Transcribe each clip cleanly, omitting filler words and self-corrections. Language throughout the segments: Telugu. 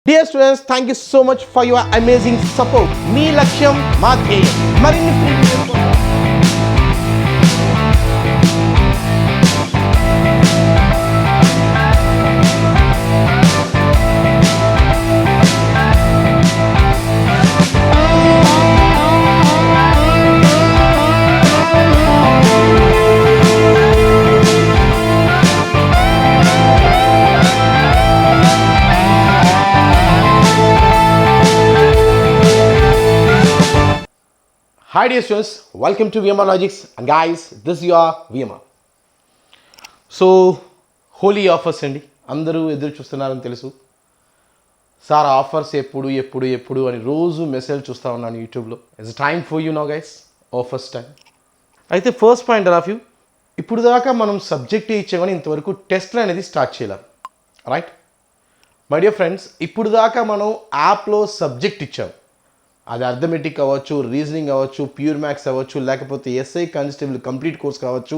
Dear students, thank you so much for your amazing support. మీ లక్ష్యం మా ధ్యేయం. మరిన్ని Hi dear students, welcome to VMR Logics, and guys, this is your VMR. So, holy offers అండి, అందరూ ఎదురు చూస్తున్నారని తెలుసు. సార్ ఆఫర్స్ ఎప్పుడు అని రోజు మెసేజ్ చూస్తూ ఉన్నాను యూట్యూబ్లో. It's time for you know guys, offers time. అయితే ఫస్ట్ పాయింట్ ఆఫ్ వ్యూ, ఇప్పుడు దాకా మనం సబ్జెక్ట్ ఇచ్చామని ఇంతవరకు టెస్ట్లు అనేది స్టార్ట్ చేయలేం, రైట్? మై డియర్ ఫ్రెండ్స్, ఇప్పుడు దాకా మనం యాప్లో సబ్జెక్ట్ ఇచ్చాం. అది అర్థమెటిక్ అవ్వచ్చు, రీజనింగ్ అవ్వచ్చు, ప్యూర్ మ్యాథ్స్ అవ్వచ్చు, లేకపోతే ఎస్ఐ కానిస్టేబుల్ కంప్లీట్ కోర్స్ కావచ్చు,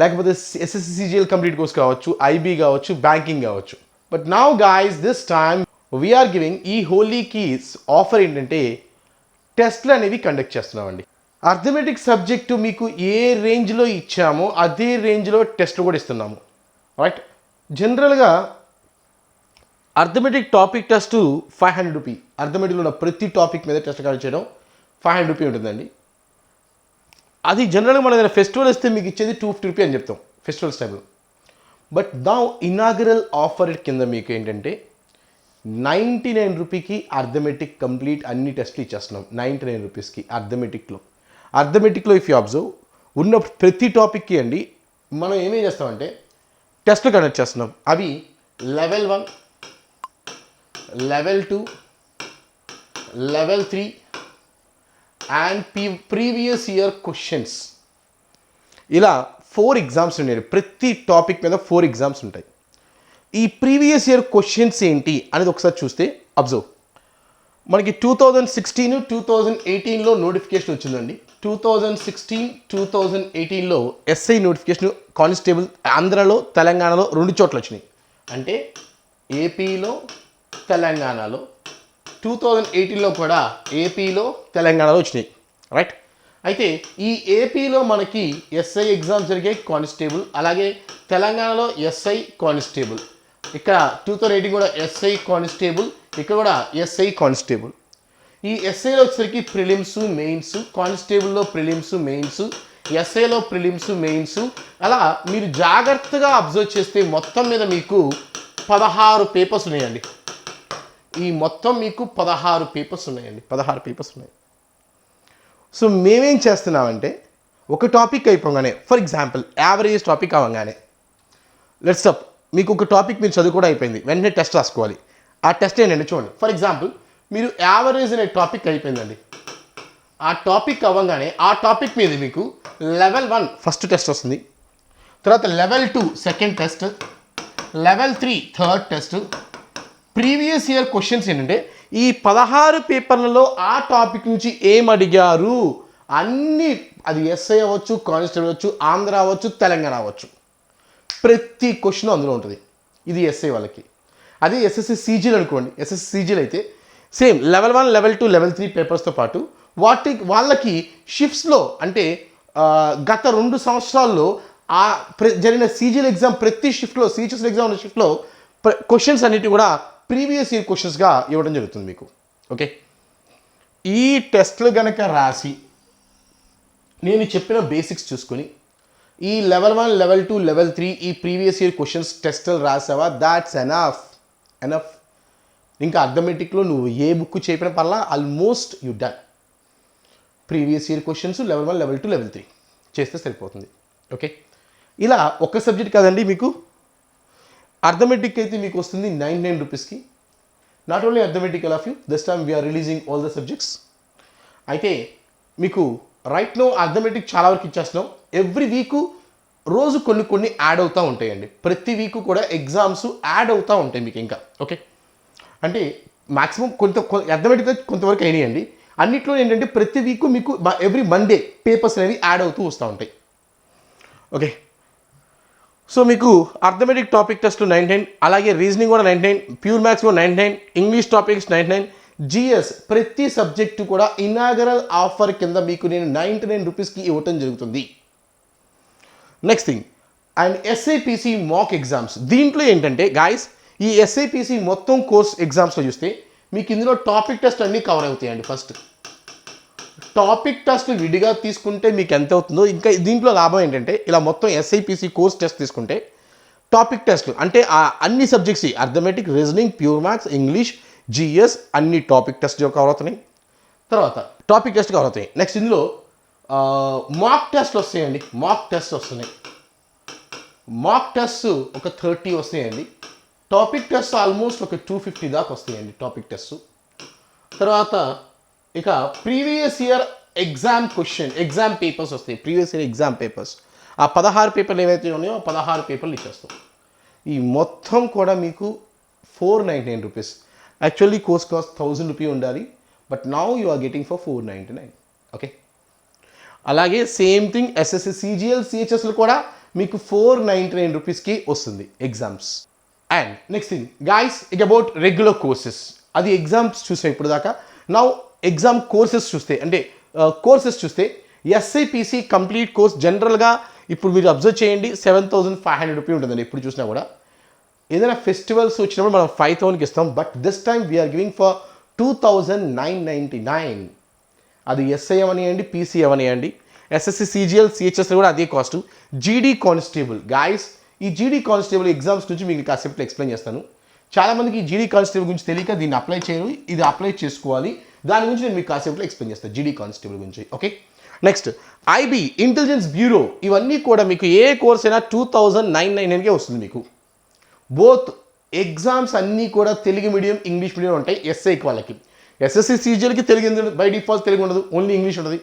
లేకపోతే ఎస్ఎస్సిజిఎల్ కంప్లీట్ కోర్స్ కావచ్చు, ఐబీ కావచ్చు, బ్యాంకింగ్ కావచ్చు. But now guys, this time we're giving ఈ హోలీ కీస్ ఆఫర్ ఏంటంటే టెస్ట్లు అనేవి కండక్ట్ చేస్తున్నామండి. అర్థమెటిక్ సబ్జెక్టు మీకు ఏ రేంజ్లో ఇచ్చామో అదే రేంజ్లో టెస్ట్లు కూడా ఇస్తున్నాము, రైట్? జనరల్గా అర్థమెటిక్ టాపిక్ టెస్ట్ 500 రూపీ. అర్థమెటిక్లో ఉన్న ప్రతి టాపిక్ మీద టెస్ట్ కండక్ట్ చేయడం 500 రూపీ ఉంటుందండి. అది జనరల్గా మన ఏదైనా ఫెస్టివల్ వస్తే మీకు ఇచ్చేది 250 రూపీ అని చెప్తాం ఫెస్టివల్స్ టైంలో. బట్ నా ఇనాగరల్ ఆఫర్ కింద మీకు ఏంటంటే 99 రూపీకి అర్థమెటిక్ కంప్లీట్ అన్ని టెస్ట్లు ఇచ్చేస్తున్నాం. 99 రూపీస్కి అర్థమెటిక్లో ఇఫ్ యూ అబ్జర్వ్ ఉన్న ప్రతి టాపిక్కి అండి మనం ఏమేం చేస్తామంటే టెస్ట్లు కండక్ట్ చేస్తున్నాం. అవి level 1, level 2, level 3 and previous year questions. ఇలా 4 ఎగ్జామ్స్ ఉన్నాయి. ప్రతి టాపిక్ మీద 4 ఎగ్జామ్స్ ఉంటాయి. ఈ ప్రీవియస్ ఇయర్ క్వశ్చన్స్ ఏంటి అనేది ఒకసారి చూస్తే అబ్జర్వ్. మనకి 2016, 2018లో నోటిఫికేషన్ వచ్చిందండి. 2016, 2018లో ఎస్ఐ నోటిఫికేషన్ కానిస్టేబుల్ ఆంధ్రాలో, తెలంగాణలో 2 చోట్ల వచ్చినాయి. అంటే ఏపీలో, తెలంగాణలో. 2018లో కూడా ఏపీలో, తెలంగాణలో వచ్చినాయి, రైట్? అయితే ఈ ఏపీలో మనకి ఎస్ఐ ఎగ్జామ్ జరిగాయి కానిస్టేబుల్, అలాగే తెలంగాణలో ఎస్ఐ కానిస్టేబుల్. ఇక్కడ 2018 కూడా ఎస్ఐ కానిస్టేబుల్, ఇక్కడ కూడా ఎస్ఐ కానిస్టేబుల్. ఈ ఎస్ఐలో వచ్చేసరికి ప్రిలిమ్స్, మెయిన్స్, కానిస్టేబుల్లో ప్రిలిమ్స్, మెయిన్స్, ఎస్ఐలో ప్రిలిమ్స్, మెయిన్స్. అలా మీరు జాగ్రత్తగా అబ్జర్వ్ చేస్తే మొత్తం మీద మీకు 16 పేపర్స్ ఉన్నాయండి. ఈ మొత్తం మీకు 16 పేపర్స్ ఉన్నాయండి. 16 పేపర్స్ ఉన్నాయి. సో మేమేం చేస్తున్నామంటే ఒక టాపిక్ అయిపోగానే, ఫర్ ఎగ్జాంపుల్ యావరేజ్ టాపిక్ అవ్వగానే, లెట్స్ అప్ మీకు ఒక టాపిక్ మీరు చదువుకోవడం అయిపోయింది, వెంటనే టెస్ట్ రాసుకోవాలి. ఆ టెస్ట్ ఏంటంటే చూడండి, ఫర్ ఎగ్జాంపుల్ మీరు యావరేజ్ అనే టాపిక్ అయిపోయిందండి. ఆ టాపిక్ అవ్వగానే ఆ టాపిక్ మీద మీకు లెవెల్ 1 ఫస్ట్ టెస్ట్ వస్తుంది, తర్వాత level 2 second test, level 3 third test. Previous year questions ఏంటంటే ఈ 16 పేపర్లలో ఆ టాపిక్ నుంచి ఏం అడిగారు అన్నీ, అది ఎస్ఐ అవ్వచ్చు, కానిస్టేబుల్ అవ్వచ్చు, ఆంధ్ర అవ్వచ్చు, తెలంగాణ అవ్వచ్చు, ప్రతి క్వశ్చన్ అందులో ఉంటుంది. ఇది ఎస్ఐ వాళ్ళకి. అదే ఎస్ఎస్సి సీజీలు అనుకోండి, ఎస్ఎస్సి సీజీలు అయితే సేమ్ లెవెల్ 1, లెవెల్ 2, లెవెల్ 3 పేపర్స్తో పాటు వాళ్ళకి షిఫ్ట్స్లో అంటే గత 2 సంవత్సరాల్లో ఆ జరిగిన సీజీఎల్ ఎగ్జామ్ ప్రతి షిఫ్ట్లో, సీజీఎల్ ఎగ్జామ్ ఉన్న షిఫ్ట్లో క్వశ్చన్స్ అన్నిటి కూడా ప్రీవియస్ ఇయర్ క్వశ్చన్స్గా ఇవ్వడం జరుగుతుంది మీకు. ఓకే, ఈ టెస్ట్లు కనుక రాసి నేను చెప్పిన బేసిక్స్ చూసుకొని ఈ లెవెల్ 1, లెవెల్ 2, లెవెల్ 3 ఈ ప్రీవియస్ ఇయర్ క్వశ్చన్స్ టెస్ట్లు రాసావా, దాట్స్ ఎనఫ్. ఇంకా అర్థమెటిక్లో నువ్వు ఏ బుక్ చెప్పిన పర్లా almost you done. Previous year questions level 1, level 2, level 3 చేస్తే సరిపోతుంది. ఓకే, ఇలా ఒక సబ్జెక్ట్ కాదండి, మీకు అర్థమెటిక్ అయితే మీకు వస్తుంది 99 రూపీస్కి. Not only arithmetic all of you, this time we're releasing all the subjects. అయితే మీకు రైట్ నో అర్థమెటిక్ చాలా వరకు ఇచ్చేస్తున్నాం. ఎవ్రీ వీకు రోజు కొన్ని యాడ్ అవుతూ ఉంటాయండి. ప్రతి వీకు కూడా ఎగ్జామ్స్ యాడ్ అవుతూ ఉంటాయి మీకు ఇంకా. ఓకే, అంటే మ్యాక్సిమం అర్థమెటిక్ కొంతవరకు అయినాయండి. అన్నిట్లో ఏంటంటే ప్రతి వీకు మీకు ఎవ్రీ మండే పేపర్స్ అనేవి యాడ్ అవుతూ వస్తూ ఉంటాయి. ఓకే, సో మీకు అర్థమెటిక్ టాపిక్ టెస్ట్ 99, అలాగే రీజనింగ్ కూడా 99, ప్యూర్ మ్యాథ్స్ కూడా 99, ఇంగ్లీష్ టాపిక్స్ 99, జిఎస్ ప్రతి సబ్జెక్టు కూడా ఇనాగరల్ ఆఫర్ కింద మీకు నేను 99 రూపీస్కి ఇవ్వటం జరుగుతుంది. Next thing, and SIPC mock exams. దీంట్లో ఏంటంటే గాయస్, ఈ ఎస్ఐపిసి మొత్తం కోర్స్ ఎగ్జామ్స్లో చూస్తే మీకు ఇందులో టాపిక్ టెస్ట్ అన్నీ కవర్ అవుతాయండి. ఫస్ట్ టాపిక్ టెస్ట్ విడిగా తీసుకుంటే మీకు ఎంత అవుతుందో, ఇంకా దీంట్లో లాభం ఏంటంటే ఇలా మొత్తం ఎస్ఐపిసి కోర్స్ టెస్ట్ తీసుకుంటే టాపిక్ టెస్ట్లు అంటే అన్ని subjects arithmetic, reasoning, pure maths, English, GS అన్ని టాపిక్ టెస్ట్ కవర్ అవుతున్నాయి. తర్వాత టాపిక్ టెస్ట్ కవర్ అవుతాయి. నెక్స్ట్ ఇందులో మాక్ టెస్ట్లు వస్తాయండి. మాక్ టెస్ట్ వస్తున్నాయి. మాక్ టెస్ట్ ఒక 30 వస్తాయండి. టాపిక్ టెస్ట్ ఆల్మోస్ట్ ఒక 250 దాకా వస్తాయండి టాపిక్ టెస్ట్. తర్వాత ఇక ప్రీవియస్ ఇయర్ ఎగ్జామ్ పేపర్స్ వస్తాయి. ప్రీవియస్ ఇయర్ ఎగ్జామ్ పేపర్స్ ఆ 16 పేపర్లు ఏవైతే ఉన్నాయో 16 పేపర్లు ఇచ్చేస్తాం. ఈ మొత్తం కూడా మీకు 499 rupees. Actually course cost 1000 rupee ఉండాలి, but now you are getting for 499. Okay, అలాగే సేమ్ థింగ్ ఎస్ఎస్సి సిజిఎల్ సిహెచ్ఎస్లు కూడా మీకు 499 రూపీస్కి వస్తుంది exams. And next thing guys, ఇక అబౌట్ రెగ్యులర్ కోర్సెస్, అది ఎగ్జామ్స్ చూసాం ఇప్పుడు దాకా. నౌ ఎగ్జామ్ కోర్సెస్ చూస్తే అంటే కోర్సెస్ చూస్తే ఎస్ఐపిసి కంప్లీట్ కోర్స్ జనరల్గా ఇప్పుడు మీరు అబ్జర్వ్ చేయండి 7500 రూపీ ఉంటుందండి ఎప్పుడు చూసినా కూడా. ఏదైనా ఫెస్టివల్స్ వచ్చినప్పుడు మనం 5000కి ఇస్తాం, but this time we're giving for 2999. అది ఎస్ఐ అవనియండి, పీసీ అవనియండి, ఎస్ఎస్సి సిజిఎల్ సిహెచ్ఎస్ కూడా అదే కాస్ట్. జీడీ కానిస్టేబుల్ గాయస్, ఈ జీడీ కానిస్టేబుల్ ఎగ్జామ్స్ గురించి మీకు కాసేపు ఎక్స్ప్లెయిన్ చేస్తాను. చాలామందికి ఈ జీడీ కానిస్టేబుల్ గురించి తెలియక దీన్ని అప్లై చేయరు, ఇది అప్లై చేసుకోవాలి. దాని గురించి నేను మీకు కాసేపు ఎక్స్ప్లెయిన్ చేస్తాను జీడీ కానిస్టేబుల్ గురించి. Okay, next IB intelligence bureau. ఇవన్నీ కూడా మీకు ఏ కోర్స్ అయినా 2999కే వస్తుంది మీకు. బోత్ ఎగ్జామ్స్ అన్నీ కూడా తెలుగు మీడియం, ఇంగ్లీష్ మీడియం ఉంటాయి. ఎస్ఐకి వాళ్ళకి, ఎస్ఎస్సి సిజిఎల్కి తెలుగు ఎందుకు బై డిఫాల్ట్ తెలుగు ఉండదు, ఓన్లీ ఇంగ్లీష్ ఉంటుంది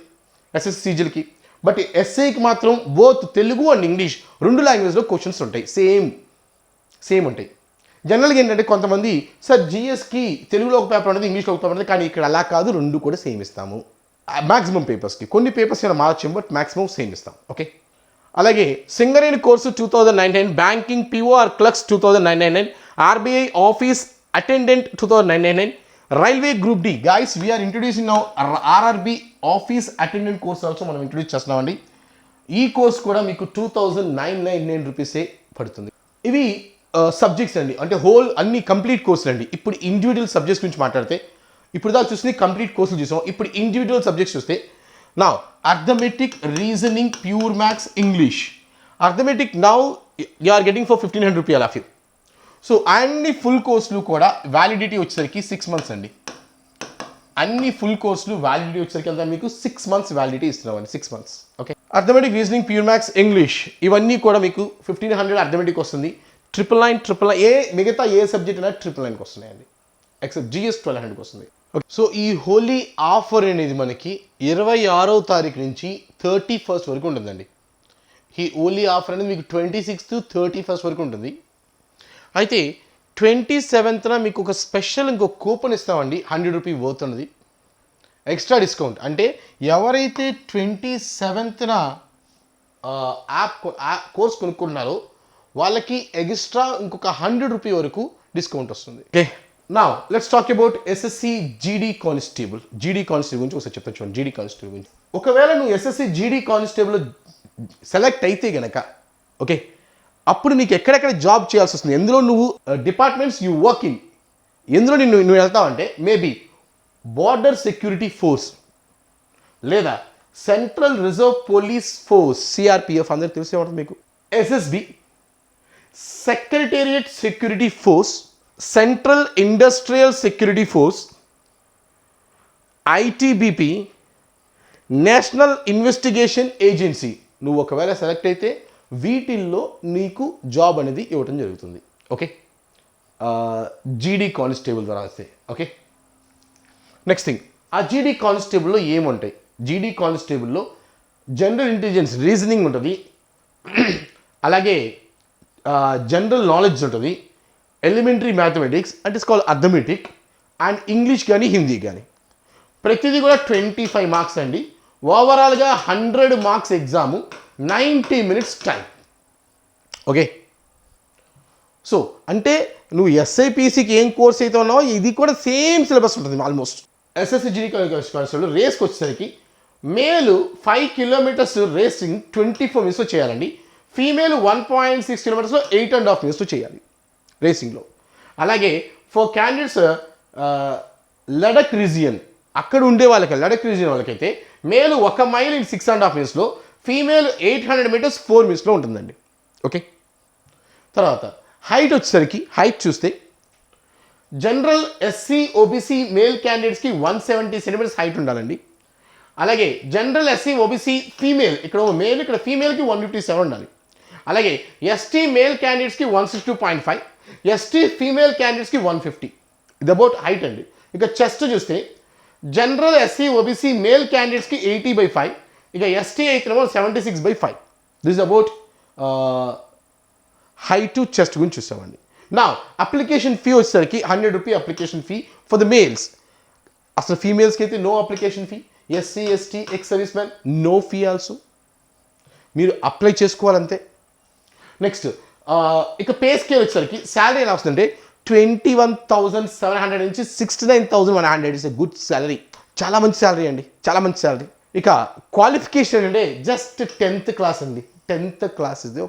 ఎస్ఎస్సి సిజిఎల్కి. బట్ ఎస్ఐకి మాత్రం బోత్ తెలుగు అండ్ ఇంగ్లీష్ 2 లాంగ్వేజ్లో క్వశ్చన్స్ ఉంటాయి. సేమ్ ఉంటాయి. జనరల్గా ఏంటంటే కొంతమంది సార్ జిఎస్కి తెలుగులో ఒక పేపర్ ఉంటుంది, ఇంగ్లీష్లో ఒక పేపర్ ఉంటుంది, కానీ ఇక్కడ అలా కాదు, 2 కూడా సేమ్ ఇస్తాము. మ్యాక్సిమం పేపర్స్కి కొన్ని పేపర్స్ ఏమైనా మార్చాం, బట్ మ్యాక్సిమం సేమ్ ఇస్తాం. ఓకే, అలాగే Singareni course 2099, banking PO or clerks 2999, RBI office attendant 2999, railway group D. Guys we're introducing now RRB office attendant course also మనం ఇంట్రొడ్యూస్ చేస్తున్నామండి. ఈ కోర్స్ కూడా మీకు 2999 రూపీసే పడుతుంది. ఇవి సబ్జెక్ట్స్ అండి, అంటే హోల్ అన్ని కంప్లీట్ కోర్సులు అండి. ఇప్పుడు ఇండివిజువల్ సబ్జెక్ట్స్ గురించి మాట్లాడితే, ఇప్పుడు దాకా చూసింది కంప్లీట్ కోర్సులు చూసాం. ఇప్పుడు ఇండివిజువల్ సబ్జెక్ట్స్ చూస్తే, నా arithmetic, reasoning, pure maths, English. Arithmetic now you are getting for 1500 rupee all of you. So అన్ని ఫుల్ కోర్సులు కూడా వ్యాలిడిటీ వచ్చేసరికి 6 months అండి. అన్ని ఫుల్ కోర్సులు వ్యాలిడిటీ వచ్చేసరికి అంతా మీకు 6 months వ్యాలిడిటీ ఇస్తున్నామండి. 6 months. Okay, arithmetic, reasoning, pure maths, English ఇవన్నీ కూడా మీకు 1500 అర్థమెటిక్ వస్తుంది. 999 మిగతా ఏ సబ్జెక్ట్ అయినా 999కి వస్తున్నాయండి. ఎక్సెప్ట్ జిఎస్ 1200కి వస్తుంది. సో ఈ హోలీ ఆఫర్ అనేది మనకి 26వ తారీఖు నుంచి 31st వరకు ఉంటుందండి. ఈ హోలీ ఆఫర్ అనేది మీకు 26th 31st వరకు ఉంటుంది. అయితే 27th మీకు ఒక స్పెషల్ ఇంకో కూపన్ ఇస్తామండి, 100 రూపీ వర్త్ ఉన్నది ఎక్స్ట్రా డిస్కౌంట్. అంటే ఎవరైతే 27th కోర్స్ కొనుక్కున్నారో వాళ్ళకి ఎక్స్ట్రా ఇంకొక 100 రూపీ వరకు డిస్కౌంట్ వస్తుంది. Okay, now let's talk about SSC GD constable. జీడీ కానిస్టేబుల్ గురించి ఒకసారి చెప్తాను చూడండి. జీడీ కానిస్టేబుల్ గురించి, ఒకవేళ నువ్వు ఎస్ఎస్సి జీడీ కానిస్టేబుల్ సెలెక్ట్ అయితే గనక, ఓకే, అప్పుడు నీకు ఎక్కడెక్కడ జాబ్ చేయాల్సి వస్తుంది, ఎందులో నువ్వు డిపార్ట్మెంట్స్ యూ వర్క్ ఇన్, ఎందులో నువ్వు వెళ్తావంటే మేబీ బార్డర్ సెక్యూరిటీ ఫోర్స్, లేదా central reserve police force CRPF అందరికి తెలిసే ఉంటుంది మీకు, SSB, secretariat security force, central industrial security force, ITBP, national investigation agency. నువ్వు ఒకవేళ సెలెక్ట్ అయితే వీటిల్లో నీకు జాబ్ అనేది ఇవ్వటం జరుగుతుంది. ఓకే, జీడీ కానిస్టేబుల్ ద్వారా వస్తే. ఓకే, నెక్స్ట్ థింగ్, ఆ జీడీ కానిస్టేబుల్లో ఏముంటాయి? జీడీ కానిస్టేబుల్లో జనరల్ ఇంటెలిజెన్స్, రీజనింగ్ ఉంటుంది, అలాగే జనరల్ నాలెడ్జ్ ఉంటుంది, ఎలిమెంటరీ మ్యాథమెటిక్స్ అంటే it's called arithmetic, and English కానీ హిందీ కానీ. ప్రతిదీ కూడా 25 మార్క్స్ అండి. ఓవరాల్గా 100 marks exam, 90 minutes time. Okay, so అంటే నువ్వు ఎస్ఐపిసికి ఏం కోర్స్ అయితే ఉన్నావో ఇది కూడా సేమ్ సిలబస్ ఉంటుంది ఆల్మోస్ట్. ఎస్ఎస్సి జీడీ కానిస్టేబుల్ రేస్కి వచ్చేసరికి మేలు 5 కిలోమీటర్స్ రేసింగ్ 24 మినిట్స్లో చేయాలండి. ఫీమేల్ 1.6 కిలోమీటర్స్లో 8.5 మినిట్స్లో చేయాలి రేసింగ్లో. అలాగే ఫర్ క్యాండిడేట్స్ లడక్ రీజియన్ అక్కడ ఉండే వాళ్ళకి లడక్ రీజియన్ వాళ్ళకైతే మేలు 1 మైల్ ఇన్ 6.5 మినిట్స్లో, ఫీమేల్ 800 మీటర్స్ 4 మినిట్స్లో ఉంటుందండి. ఓకే, తర్వాత హైట్ వచ్చేసరికి హైట్ చూస్తే జనరల్ ఎస్సీ ఓబీసీ మేల్ క్యాండిడేట్స్కి 170 సెంటీమీటర్స్ హైట్ ఉండాలండి. అలాగే జనరల్ ఎస్సీ ఓబీసీ ఫీమేల్, ఇక్కడ మేల్ ఇక్కడ ఫీమేల్కి 157 ఉండాలి. అలాగే ఎస్టీ మేల్ క్యాండిడేట్స్కి 162.5, ఎస్టీ ఫీమేల్ క్యాండిడేట్స్కి 150. ఇది అబౌట్ హైట్ అండి. ఇక చెస్ట్ చూస్తే జనరల్ ఎస్సీ ఓబీసీ మేల్ క్యాండిడేట్స్కి 80/5, ఇక ఎస్టీ అయితేనేమో 76/5. This about height to chest గురించి చూస్తామండి. నా అప్లికేషన్ ఫీ వచ్చేసరికి 100 rupee application fee for the males. అసలు ఫీమేల్స్కి అయితే no application fee. SC ST ex service man no fee also, మీరు అప్లై చేసుకోవాలంతే. నెక్స్ట్ ఇక పే స్కేల్ వచ్చేసరికి శాలరీ ఎలా వస్తుందంటే 21,700 నుంచి 69,100 ఇస్ ఎ గుడ్ శాలరీ. చాలా మంచి శాలరీ అండి, చాలా మంచి శాలరీ. ఇక క్వాలిఫికేషన్ అంటే జస్ట్ 10th క్లాస్ అండి, 10th క్లాస్ ఇది.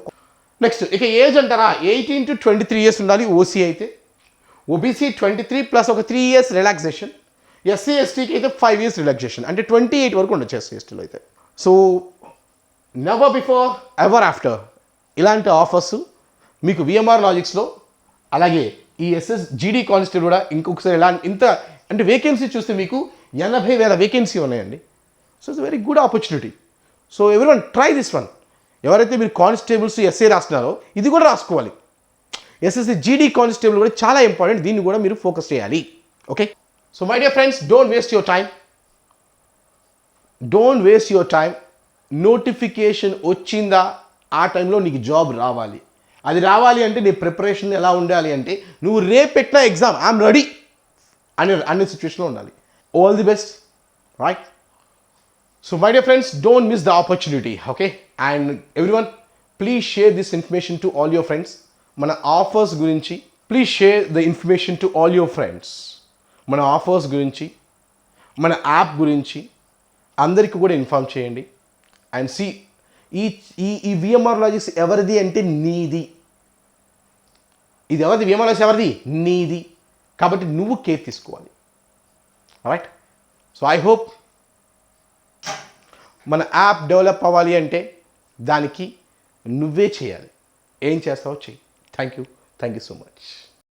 నెక్స్ట్ ఇక ఏజ్ అంటారా 18 to 23 ఇయర్స్ ఉండాలి ఓసీ అయితే. ఓబీసీ 23 ప్లస్ ఒక 3 ఇయర్స్ రిలాక్సేషన్. ఎస్సీ ఎస్టీకి అయితే 5 ఇయర్స్ రిలాక్సేషన్, అంటే 28 వరకు ఉండొచ్చు ఎస్సీ ఎస్టీలో అయితే. So never before ever after ఇలాంటి ఆఫర్స్ మీకు విఎంఆర్ లాజిక్స్లో, అలాగే ఈ ఎస్ఎస్ జీడీ కానిస్టేబుల్ కూడా ఇంకొకసారి ఇంత అంటే వేకెన్సీ చూస్తే మీకు 80,000 వేకెన్సీ ఉన్నాయండి. So it's very good opportunity. So everyone try this one. ఎవరైతే మీరు కానిస్టేబుల్స్ ఎస్ఏ రాస్తున్నారో ఇది కూడా రాసుకోవాలి. ఎస్ఎస్సి జీడీ కానిస్టేబుల్ కూడా చాలా ఇంపార్టెంట్, దీన్ని కూడా మీరు ఫోకస్ చేయాలి. Okay, so my dear friends, don't waste your time, don't waste your time. Notification వచ్చిందా ఆ టైంలో నీకు జాబ్ రావాలి. అది రావాలి అంటే నీ ప్రిపరేషన్ ఎలా ఉండాలి అంటే నువ్వు రేపు పెట్టిన ఎగ్జామ్ ఐఎమ్ రెడీ అనే సిచ్యువేషన్లో ఉండాలి. All the best, right? So my dear friends, don't miss the opportunity, okay? And everyone, please share this information to all your friends. Mana offers gurinchi, please share the information to all your friends. Mana offers gurinchi, mana app gurinchi, andariki kuda inform cheyandi. And see, ఈ VMR Logics ఎవరిది అంటే నీది. ఇది ఎవరిది? VMR Logics ఎవరిది? నీది. కాబట్టి నువ్వు కేర్ తీసుకోవాలి. రైట్? సో ఐ హోప్ మన యాప్ డెవలప్ అవ్వాలి అంటే దానికి నువ్వే చేయాలి. ఏం చేస్తావో చెయ్యి. Thank you so much.